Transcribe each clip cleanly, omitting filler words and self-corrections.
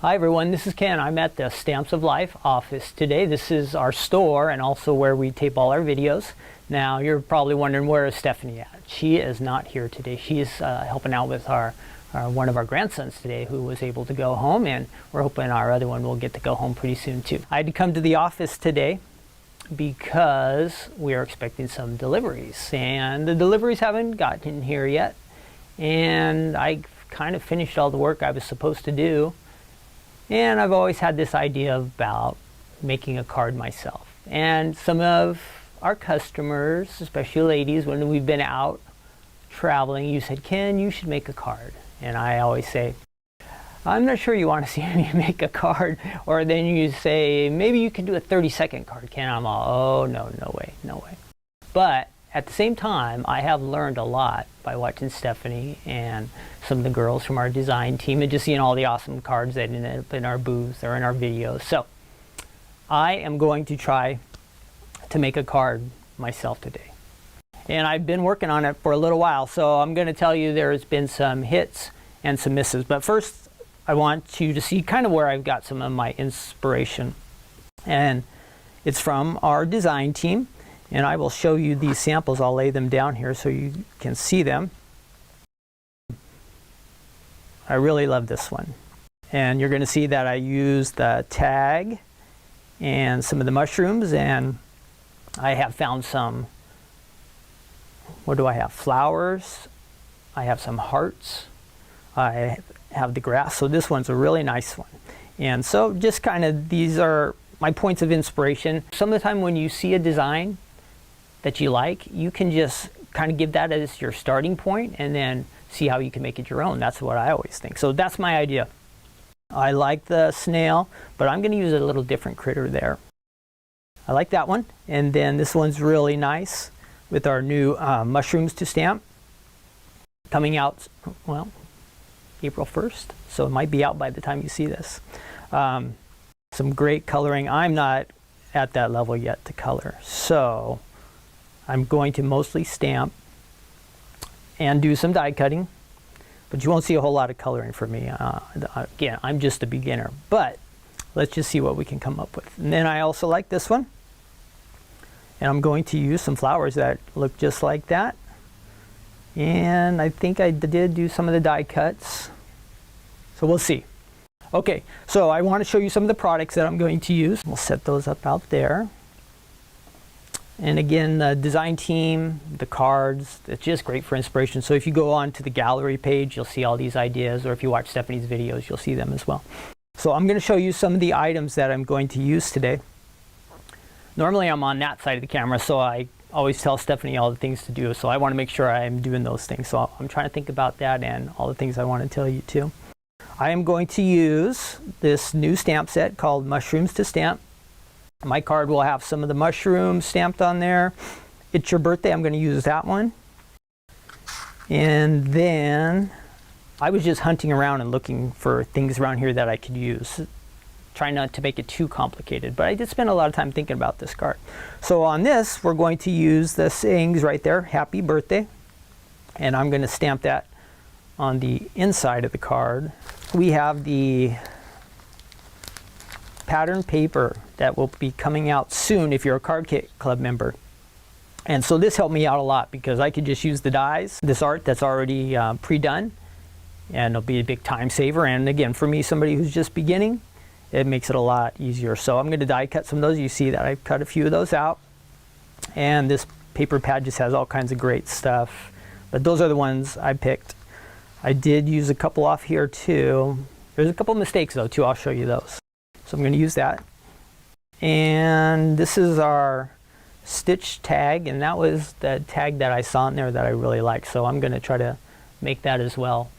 Hi everyone, this is Ken. I'm at the Stamps of Life office today. This is our store and also where we tape all our videos. Now you're probably wondering, where is Stephanie at? She is not here today. She's helping out with one of our grandsons today who was able to go home, and we're hoping our other one will get to go home pretty soon too. I had to come to the office today because we are expecting some deliveries, and the deliveries haven't gotten here yet, and I kind of finished all the work I was supposed to do. And I've always had this idea about making a card myself. And some of our customers, especially ladies, when we've been out traveling, you said, Ken, you should make a card. And I always say, I'm not sure you want to see me make a card. Or then you say, maybe you can do a 30-second card, Ken. I'm all, oh, no way, no way. But at the same time, I have learned a lot by watching Stephanie and some of the girls from our design team and just seeing all the awesome cards that end up in our booths or in our videos. So I am going to try to make a card myself today. And I've been working on it for a little while, so I'm going to tell you there's been some hits and some misses. But first, I want you to see kind of where I've got some of my inspiration. And it's from our design team. And I will show you these samples. I'll lay them down here so you can see them. I really love this one. And you're going to see that I used the tag and some of the mushrooms, and I have found some, what do I have? Flowers. I have some hearts. I have the grass. So this one's a really nice one. And so just kind of, these are my points of inspiration. Some of the time when you see a design that you like, you can just kind of give that as your starting point and then see how you can make it your own. That's what I always think. So that's my idea. I like the snail, but I'm going to use a little different critter there. I like that one. And then this one's really nice with our new mushrooms to stamp. Coming out, well, April 1st. So it might be out by the time you see this. Some great coloring. I'm not at that level yet to color. So I'm going to mostly stamp and do some die cutting, but you won't see a whole lot of coloring from me. Again, I'm just a beginner, but let's just see what we can come up with. And then I also like this one, and I'm going to use some flowers that look just like that. And I think I did do some of the die cuts, so we'll see. Okay, so I want to show you some of the products that I'm going to use. We'll set those up out there. And again, the design team, the cards, it's just great for inspiration. So if you go on to the gallery page, you'll see all these ideas, or if you watch Stephanie's videos, you'll see them as well. So I'm going to show you some of the items that I'm going to use today. Normally I'm on that side of the camera, so I always tell Stephanie all the things to do. So I want to make sure I'm doing those things. So I'm trying to think about that and all the things I want to tell you too. I am going to use this new stamp set called Mushrooms to Stamp. My card will have some of the mushrooms stamped on there. It's Your Birthday, I'm going to use that one. And then I was just hunting around and looking for things around here that I could use. Trying not to make it too complicated, but I did spend a lot of time thinking about this card. So on this, we're going to use the sayings right there, Happy Birthday. And I'm going to stamp that on the inside of the card. We have the pattern paper that will be coming out soon if you're a Card Kit Club member. And so this helped me out a lot because I could just use the dies, this art that's already pre-done, and it'll be a big time saver. And again, for me, somebody who's just beginning, it makes it a lot easier. So I'm going to die cut some of those. You see that I've cut a few of those out. And this paper pad just has all kinds of great stuff. But those are the ones I picked. I did use a couple off here too. There's a couple mistakes though too. I'll show you those. So I'm going to use that. And this is our stitch tag, and that was the tag that I saw in there that I really liked. So I'm going to try to make that as well.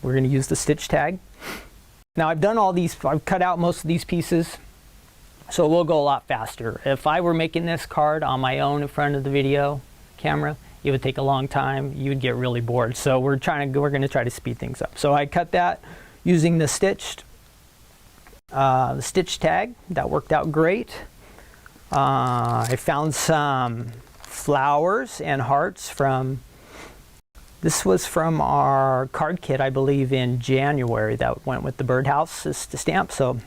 We're going to use the stitch tag. Now I've done all these, I've cut out most of these pieces, so we'll go a lot faster. If I were making this card on my own in front of the video camera, it would take a long time. You would get really bored. So we're going to try to speed things up. So I cut that using the stitch tag. That worked out great. I found some flowers and hearts from This was from our card kit, I believe, in January that went with the birdhouse to stamp. So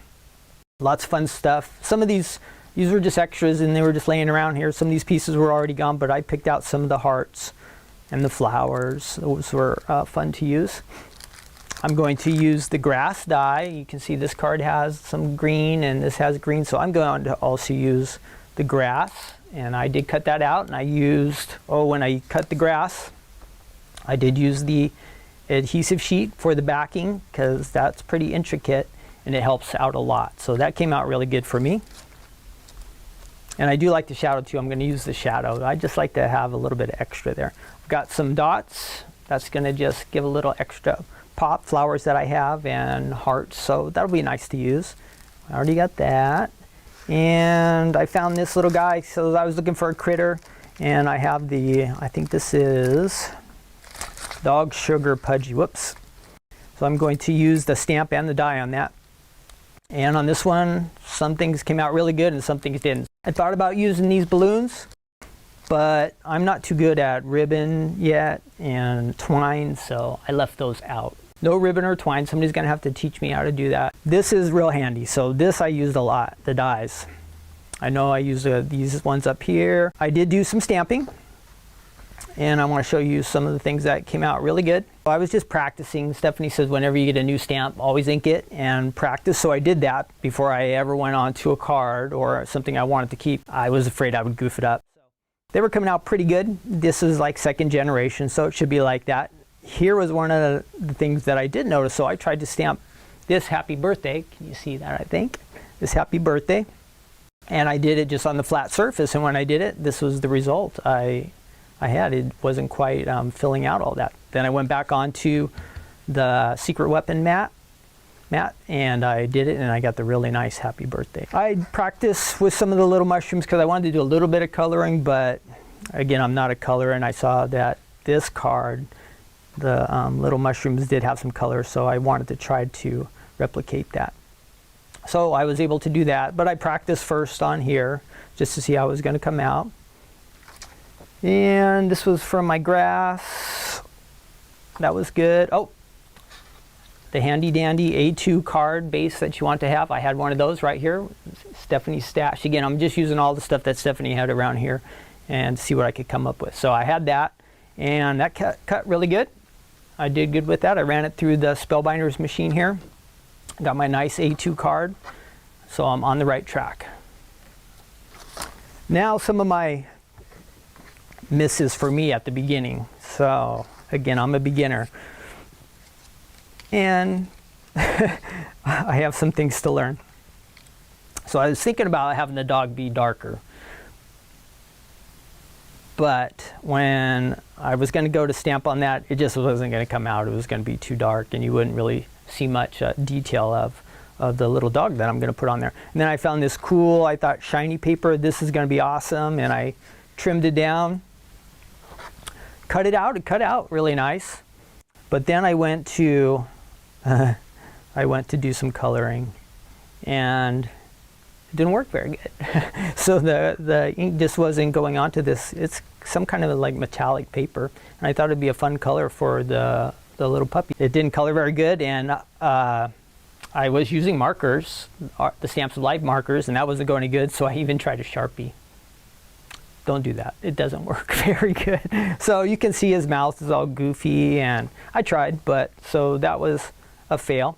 lots of fun stuff. Some of these were just extras and they were just laying around here. Some of these pieces were already gone, but I picked out some of the hearts and the flowers. Those were fun to use. I'm going to use the grass die. You can see this card has some green and this has green, so I'm going to also use the grass. And I did cut that out, and I used, when I cut the grass, I did use the adhesive sheet for the backing because that's pretty intricate and it helps out a lot. So that came out really good for me. And I do like the shadow too. I'm going to use the shadow. I just like to have a little bit of extra there. I've got some dots. That's going to just give a little extra pop. Flowers that I have and hearts. So that'll be nice to use. I already got that. And I found this little guy. So I was looking for a critter. And I have I think this is Dog Sugar Pudgy. Whoops. So I'm going to use the stamp and the die on that. And on this one, some things came out really good and some things didn't. I thought about using these balloons, but I'm not too good at ribbon yet and twine, so I left those out. No ribbon or twine. Somebody's gonna have to teach me how to do that. This is real handy. So this I used a lot, the dies. I know I used these ones up here. I did do some stamping, and I want to show you some of the things that came out really good. I was just practicing. Stephanie says whenever you get a new stamp, always ink it and practice. So I did that before I ever went on to a card or something I wanted to keep. I was afraid I would goof it up. They were coming out pretty good. This is like second generation, so it should be like that. Here was one of the things that I did notice. So I tried to stamp this happy birthday. Can you see that, I think? This happy birthday. And I did it just on the flat surface. And when I did it, this was the result I had. It wasn't quite filling out all that. Then I went back onto the Secret Weapon mat, and I did it, and I got the really nice happy birthday. I practiced with some of the little mushrooms because I wanted to do a little bit of coloring, but again, I'm not a colorer, and I saw that this card, the little mushrooms did have some color, so I wanted to try to replicate that. So I was able to do that, but I practiced first on here just to see how it was going to come out. And this was from my grass. That was good. Oh, the handy dandy A2 card base that you want to have. I had one of those right here. Stephanie's stash. Again, I'm just using all the stuff that Stephanie had around here and see what I could come up with. So I had that, and that cut really good. I did good with that. I ran it through the Spellbinders machine here. Got my nice A2 card. So I'm on the right track. Now some of my misses for me at the beginning. So again, I'm a beginner and I have some things to learn. So I was thinking about having the dog be darker, but when I was going to go to stamp on that, it just wasn't going to come out. It was going to be too dark and you wouldn't really see much detail of the little dog that I'm going to put on there. And then I found this cool, I thought, shiny paper. This is going to be awesome, and I trimmed it down. Cut it out. It cut out really nice. But then I went to do some coloring, and it didn't work very good. So the ink just wasn't going onto this. It's some kind of like metallic paper, and I thought it'd be a fun color for the little puppy. It didn't color very good, and I was using markers, the Stamps of Life markers, and that wasn't going any good. So I even tried a Sharpie. Don't do that. It doesn't work very good. So you can see his mouth is all goofy, and I tried, but so that was a fail.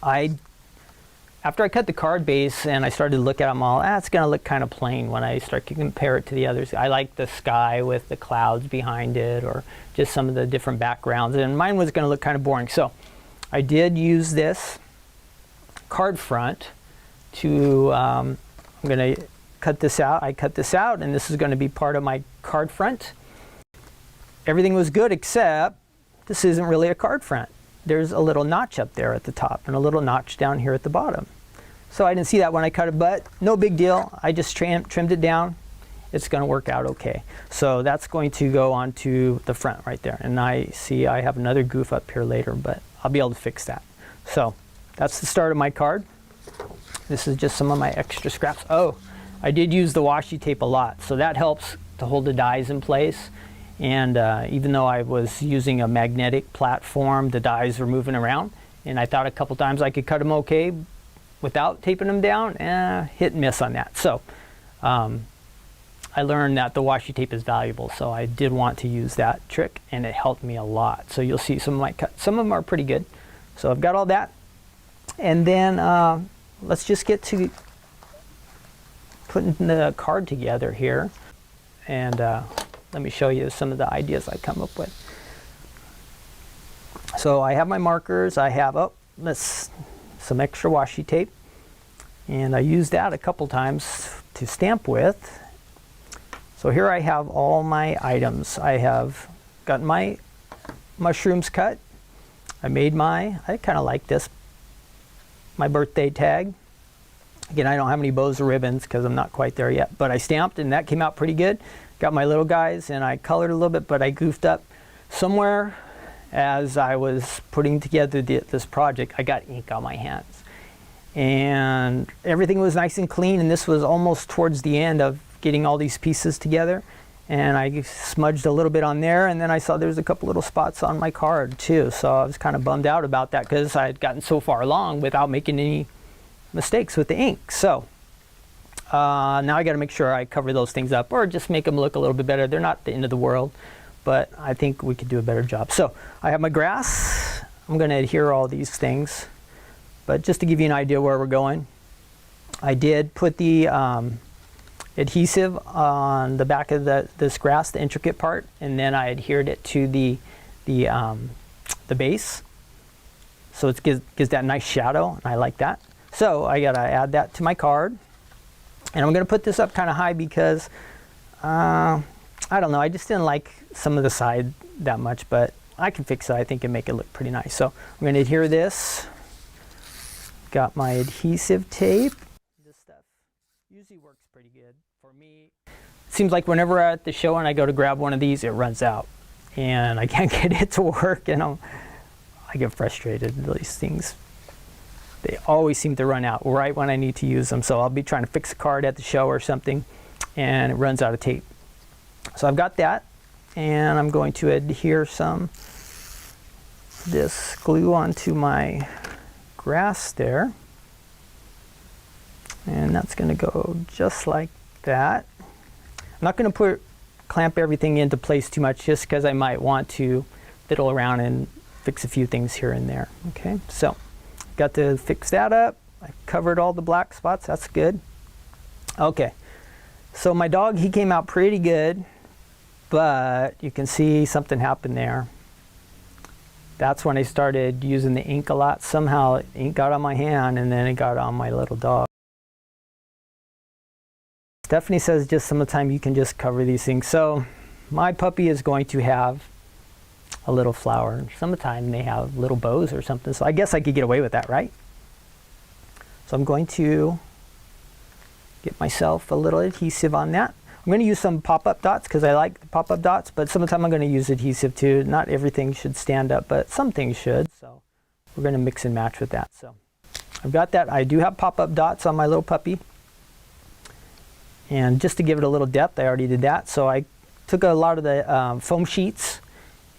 After I cut the card base and I started to look at them all, it's going to look kind of plain when I start to compare it to the others. I like the sky with the clouds behind it, or just some of the different backgrounds, and mine was going to look kind of boring. So I did use this card front to, I'm going to cut this out. I cut this out, and this is going to be part of my card front. Everything was good except this isn't really a card front. There's a little notch up there at the top and a little notch down here at the bottom. So I didn't see that when I cut it, but no big deal. I just trimmed it down. It's going to work out okay. So that's going to go onto the front right there. And I see I have another goof up here later, but I'll be able to fix that. So that's the start of my card. This is just some of my extra scraps. Oh, I did use the washi tape a lot, so that helps to hold the dies in place. And even though I was using a magnetic platform, the dies were moving around, and I thought a couple times I could cut them okay without taping them down. Hit and miss on that. So I learned that the washi tape is valuable, so I did want to use that trick, and it helped me a lot. So you'll see some of my cuts. Some of them are pretty good. So I've got all that. And then let's just get to putting the card together here. And let me show you some of the ideas I come up with. So I have my markers. I have some extra washi tape, and I used that a couple times to stamp with. So here I have all my items. I have got my mushrooms cut. I kind of like this, my birthday tag. Again, I don't have any bows or ribbons because I'm not quite there yet, but I stamped and that came out pretty good. Got my little guys, and I colored a little bit, but I goofed up somewhere as I was putting together this project. I got ink on my hands, and everything was nice and clean, and this was almost towards the end of getting all these pieces together, and I smudged a little bit on there, and then I saw there's a couple little spots on my card too, so I was kind of bummed out about that because I had gotten so far along without making any mistakes with the ink. So now I got to make sure I cover those things up, or just make them look a little bit better. They're not the end of the world, but I think we could do a better job. So I have my grass. I'm going to adhere all these things, but just to give you an idea where we're going, I did put the adhesive on the back of this grass, the intricate part, and then I adhered it to the base, so it gives that nice shadow, and I like that. So I gotta add that to my card, and I'm gonna put this up kind of high because I don't know, I just didn't like some of the side that much, but I can fix it, I think, and make it look pretty nice. So I'm gonna adhere this. Got my adhesive tape. This stuff usually works pretty good for me. It seems like whenever we're at the show and I go to grab one of these, it runs out, and I can't get it to work, and I get frustrated. These things, they always seem to run out right when I need to use them. So I'll be trying to fix a card at the show or something, and it runs out of tape. So I've got that, and I'm going to adhere this glue onto my grass there, and that's going to go just like that. I'm not going to clamp everything into place too much, just because I might want to fiddle around and fix a few things here and there. Okay, so got to fix that up. I covered all the black spots. That's good. Okay, so my dog, he came out pretty good, but you can see something happened there. That's when I started using the ink a lot. Somehow ink got on my hand, and then it got on my little dog. Stephanie says just some of the time you can just cover these things. So my puppy is going to have a little flower. Some of the time they have little bows or something. So I guess I could get away with that, right? So I'm going to get myself a little adhesive on that. I'm going to use some pop-up dots because I like the pop-up dots, but some of the time I'm going to use adhesive too. Not everything should stand up, but some things should. So we're going to mix and match with that. So I've got that. I do have pop-up dots on my little puppy. And just to give it a little depth, I already did that. So I took a lot of the foam sheets,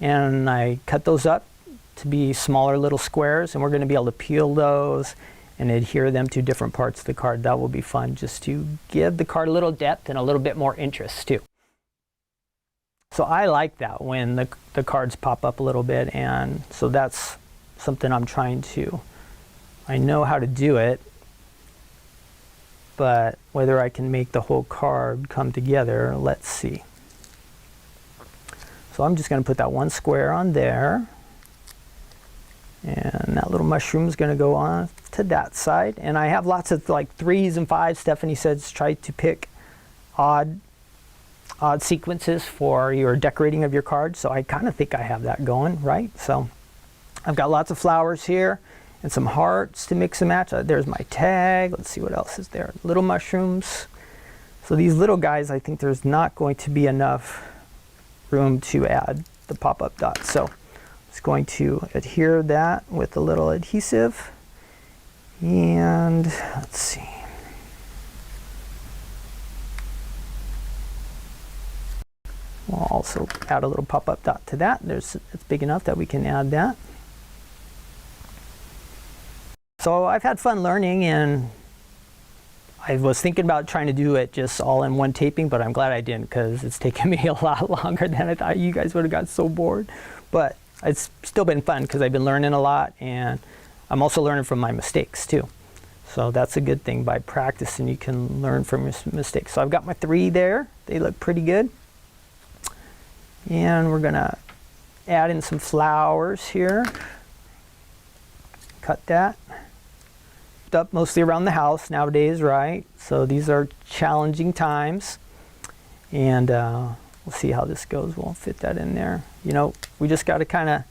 and I cut those up to be smaller little squares, and we're going to be able to peel those and adhere them to different parts of the card. That will be fun, just to give the card a little depth and a little bit more interest too. So I like that when the cards pop up a little bit, and so that's something I'm trying to, I know how to do it, but whether I can make the whole card come together, let's see. So I'm just going to put that one square on there, and that little mushroom is going to go on to that side. And I have lots of like 3s and 5s. Stephanie says try to pick odd sequences for your decorating of your cards. So I kind of think I have that going, right? So I've got lots of flowers here and some hearts to mix and match. There's my tag. Let's see what else is there. Little mushrooms. So these little guys, I think there's not going to be enough room to add the pop-up dots. So it's going to adhere that with a little adhesive. And let's see. Well, also add a little pop-up dot to that. It's big enough that we can add that. So I've had fun learning, and I was thinking about trying to do it just all in one taping, but I'm glad I didn't, because it's taken me a lot longer than I thought. You guys would have got so bored. But it's still been fun because I've been learning a lot, and I'm also learning from my mistakes too. So that's a good thing. By practicing, you can learn from your mistakes. So I've got my 3 there. They look pretty good. And we're gonna add in some flowers here. Cut that. Up mostly around the house nowadays, right? So these are challenging times, and we'll see how this goes. We'll fit that in there. You know, we just got to kind of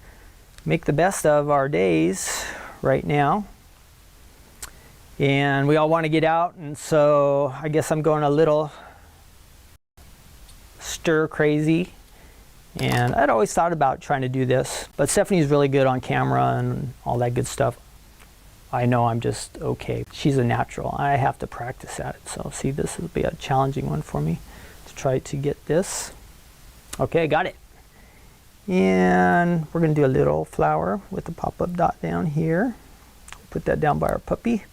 make the best of our days right now, and we all want to get out, and so I guess I'm going a little stir crazy. And I'd always thought about trying to do this, but Stephanie's really good on camera and all that good stuff. I know I'm just okay. She's a natural. I have to practice at it. So see, this will be a challenging one for me to try to get this. Okay, got it. And we're gonna do a little flower with the pop-up dot down here. Put that down by our puppy.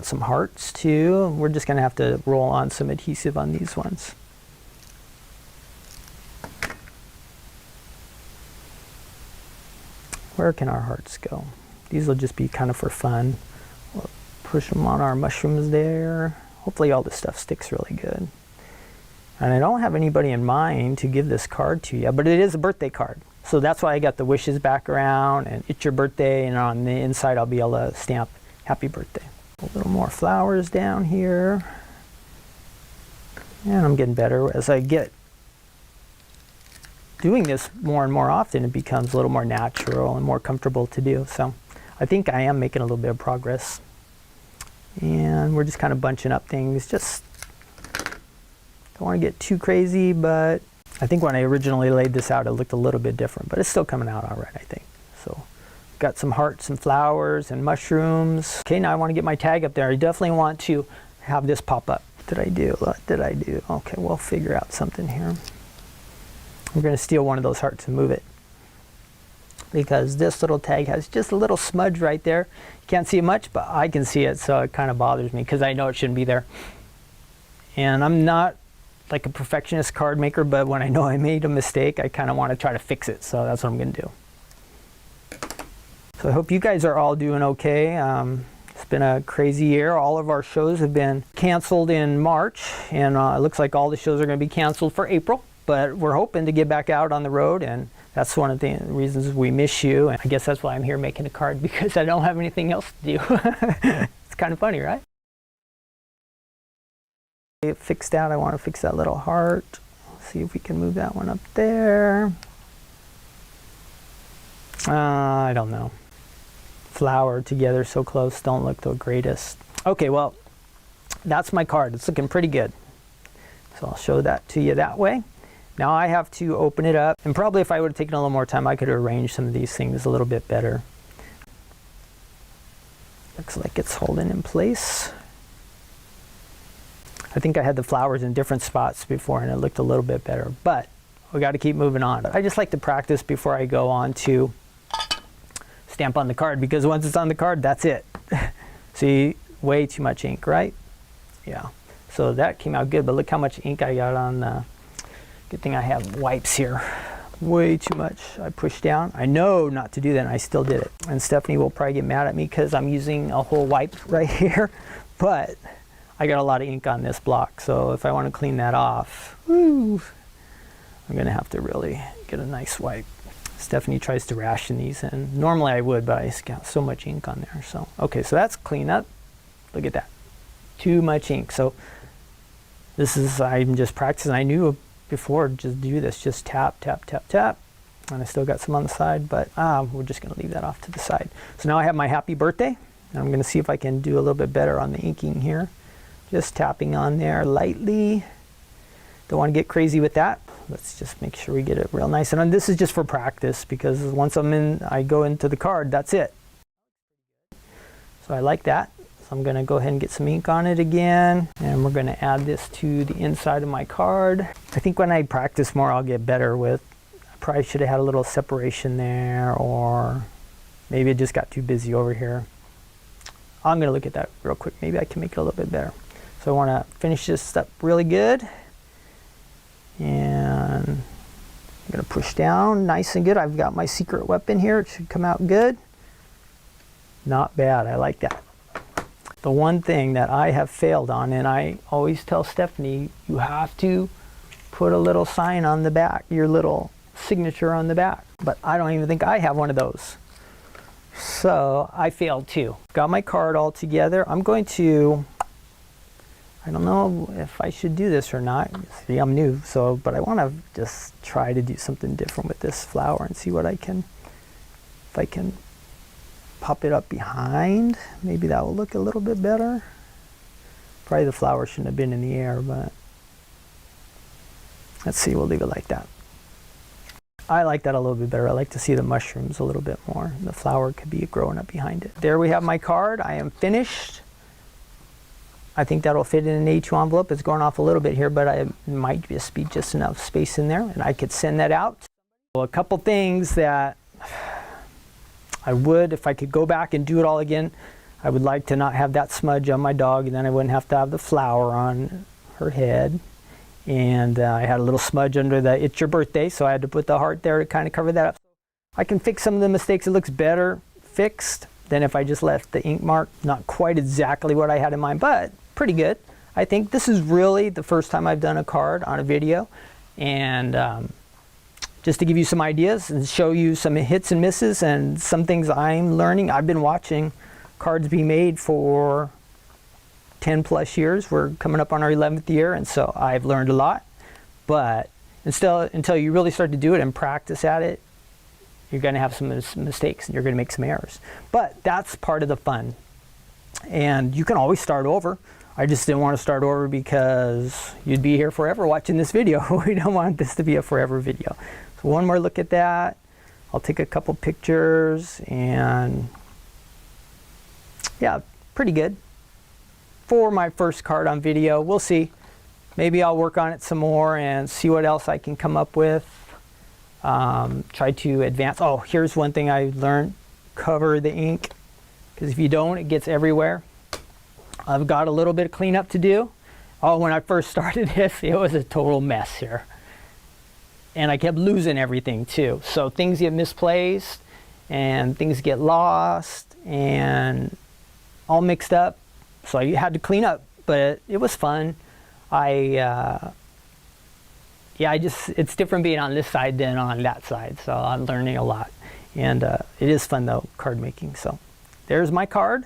Some hearts too. We're just gonna have to roll on some adhesive on these ones. Where can our hearts go? These will just be kind of for fun. We'll push them on our mushrooms there. Hopefully all this stuff sticks really good. And I don't have anybody in mind to give this card to yet, but it is a birthday card. So that's why I got the wishes back around, and it's your birthday, and on the inside I'll be able to stamp happy birthday. A little more flowers down here. And I'm getting better. As I get doing this more and more often, it becomes a little more natural and more comfortable to do. So I think I am making a little bit of progress. And we're just kind of bunching up things. Just don't want to get too crazy, but I think when I originally laid this out, it looked a little bit different, but it's still coming out all right, I think. So got some hearts and flowers and mushrooms. Okay, now I want to get my tag up there. I definitely want to have this pop up. What did I do? What did I do? Okay, we'll figure out something here. I'm going to steal one of those hearts and move it, because this little tag has just a little smudge right there. You can't see it much, but I can see it, so it kind of bothers me because I know it shouldn't be there. And I'm not like a perfectionist card maker, but when I know I made a mistake, I kind of want to try to fix it, so that's what I'm going to do. So I hope you guys are all doing okay. It's been a crazy year. All of our shows have been canceled in March, and it looks like all the shows are going to be canceled for April. But we're hoping to get back out on the road, and that's one of the reasons we miss you. And I guess that's why I'm here making a card, because I don't have anything else to do. It's kind of funny, right? Fixed out. I want to fix that little heart. See if we can move that one up there. I don't know. Flower together so close don't look the greatest. Okay, well, that's my card. It's looking pretty good. So I'll show that to you that way. Now I have to open it up, and probably if I would have taken a little more time, I could have arranged some of these things a little bit better. Looks like it's holding in place. I think I had the flowers in different spots before, and it looked a little bit better, but we got to keep moving on. I just like to practice before I go on to stamp on the card, because once it's on the card, that's it. See, way too much ink, right? Yeah. So that came out good, but look how much ink I got on the... Good thing I have wipes here. Way too much. I pushed down. I know not to do that, and I still did it. And Stephanie will probably get mad at me because I'm using a whole wipe right here, but I got a lot of ink on this block, so if I want to clean that off, woo, I'm going to have to really get a nice wipe. Stephanie tries to ration these, and normally I would, but I just got so much ink on there. So okay, so that's clean up. Look at that. Too much ink. So this is, I'm just practicing. I knew before, just do this, just tap, tap, tap, tap. And I still got some on the side, but we're just gonna leave that off to the side. So now I have my happy birthday, and I'm gonna see if I can do a little bit better on the inking here. Just tapping on there lightly. Don't wanna get crazy with that. Let's just make sure we get it real nice. And this is just for practice, because once I go into the card, that's it. So I like that. So I'm going to go ahead and get some ink on it again, and we're going to add this to the inside of my card. I think when I practice more, I'll get better with, I probably should have had a little separation there, or maybe it just got too busy over here. I'm going to look at that real quick. Maybe I can make it a little bit better. So I want to finish this up really good. And I'm going to push down nice and good. I've got my secret weapon here. It should come out good. Not bad. I like that. The one thing that I have failed on, and I always tell Stephanie, you have to put a little sign on the back, your little signature on the back. But I don't even think I have one of those. So I failed too. Got my card all together. I'm going to, I don't know if I should do this or not. See, I'm new, but I want to just try to do something different with this flower and see what I can, if I can pop it up behind. Maybe that will look a little bit better. Probably the flower shouldn't have been in the air, but let's see, we'll leave it like that. I like that a little bit better. I like to see the mushrooms a little bit more. The flower could be growing up behind it. There we have my card. I am finished. I think that'll fit in an A2 envelope. It's going off a little bit here, but I might just be just enough space in there, and I could send that out. So a couple things that I would, if I could go back and do it all again, I would like to not have that smudge on my dog, and then I wouldn't have to have the flower on her head. And I had a little smudge under the "It's Your Birthday," so I had to put the heart there to kind of cover that up. I can fix some of the mistakes. It looks better fixed than if I just left the ink mark. Not quite exactly what I had in mind, but pretty good. I think this is really the first time I've done a card on a video. And just to give you some ideas and show you some hits and misses and some things I'm learning. I've been watching cards be made for 10 plus years. We're coming up on our 11th year, and so I've learned a lot. But until you really start to do it and practice at it, you're going to have some mistakes and you're going to make some errors. But that's part of the fun. And you can always start over. I just didn't want to start over because you'd be here forever watching this video. We don't want this to be a forever video. So one more look at that. I'll take a couple pictures, and yeah, pretty good for my first card on video. We'll see. Maybe I'll work on it some more and see what else I can come up with. Try to advance. Oh, here's one thing I learned. Cover the ink, because if you don't, it gets everywhere. I've got a little bit of cleanup to do. Oh, when I first started this, it was a total mess here. And I kept losing everything too. So things get misplaced and things get lost and all mixed up. So I had to clean up, but it was fun. It's different being on this side than on that side. So I'm learning a lot. And it is fun though, card making. So there's my card.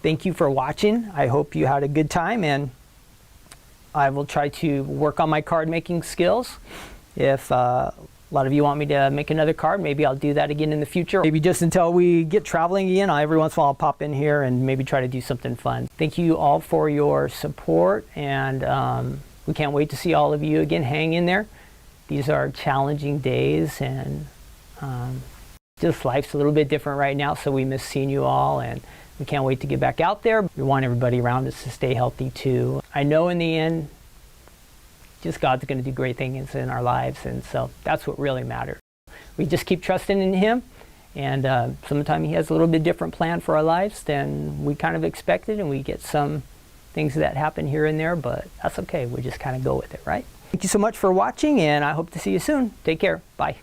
Thank you for watching. I hope you had a good time, and I will try to work on my card making skills. If a lot of you want me to make another card, maybe I'll do that again in the future. Maybe just until we get traveling again. Every once in a while I'll pop in here and maybe try to do something fun. Thank you all for your support, and we can't wait to see all of you again. Hang in there. These are challenging days, and just life's a little bit different right now, so we miss seeing you all, and we can't wait to get back out there. We want everybody around us to stay healthy too. I know in the end, just God's going to do great things in our lives, and so that's what really matters. We just keep trusting in Him, and sometimes He has a little bit different plan for our lives than we kind of expected, and we get some things that happen here and there, but that's okay. We just kind of go with it, right? Thank you so much for watching, and I hope to see you soon. Take care. Bye.